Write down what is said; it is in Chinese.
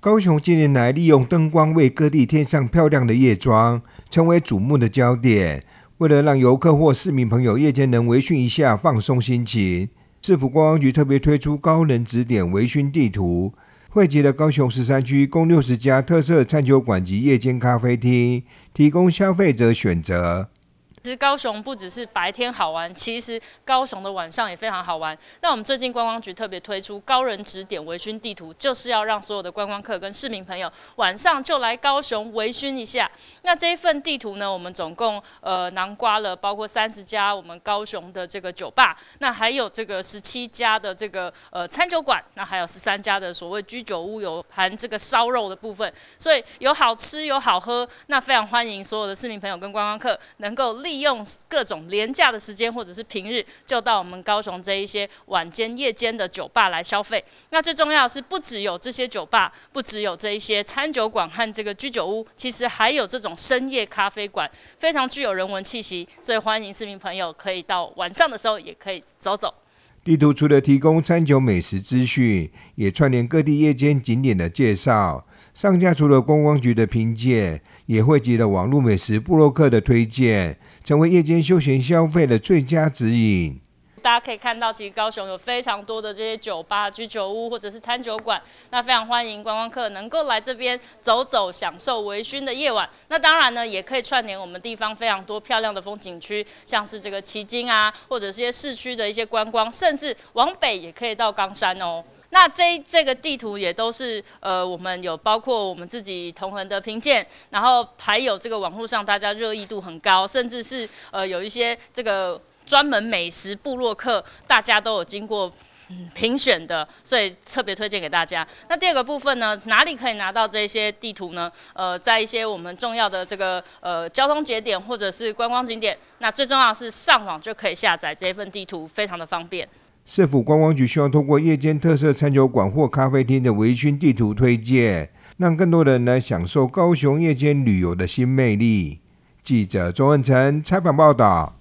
高雄近年来利用灯光为各地添上漂亮的夜妆，成为瞩目的焦点。为了让游客或市民朋友夜间能微醺一下，放松心情，市府观光局特别推出高人指点微醺地图，汇集了高雄13区共60家特色餐酒馆及夜间咖啡厅，提供消费者选择。其实高雄不只是白天好玩，其实高雄的晚上也非常好玩。那我们最近观光局特别推出高人指点微醺地图，就是要让所有的观光客跟市民朋友晚上就来高雄微醺一下。那这一份地图呢，我们总共囊括了包括30家我们高雄的这个酒吧，那还有这个17家的这个餐酒馆，那还有13家的所谓居酒屋，有含这个烧肉的部分，所以有好吃有好喝。那非常欢迎所有的市民朋友跟观光客能够利用各种廉价的时间或者是平日，就到我们高雄这一些晚间夜间的酒吧来消费。那最重要的是，不只有这些酒吧，不只有这一些餐酒馆和这个居酒屋，其实还有这种深夜咖啡馆，非常具有人文气息。所以欢迎市民朋友可以到晚上的时候也可以走走。地图除了提供餐酒美食资讯，也串联各地夜间景点的介绍。上架除了观光局的评鉴，也汇集了网络美食部落客的推荐，成为夜间休闲消费的最佳指引。大家可以看到，其实高雄有非常多的这些酒吧、居酒屋或者是餐酒馆，那非常欢迎观光客能够来这边走走，享受微醺的夜晚。那当然呢，也可以串联我们地方非常多漂亮的风景区，像是这个旗津啊，或者是一些市区的一些观光，甚至往北也可以到冈山哦。那这个地图也都是我们有包括我们自己同仁的评鉴，然后还有这个网络上大家热议度很高，甚至是有一些这个专门美食部落客，大家都有经过评选的，所以特别推荐给大家。那第二个部分呢，哪里可以拿到这些地图呢？在一些我们重要的这个交通节点或者是观光景点，那最重要的是上网就可以下载这份地图，非常的方便。市府观光局希望通过夜间特色餐酒馆或咖啡厅的微醺地图推荐，让更多人来享受高雄夜间旅游的新魅力。记者周恩成采访报道。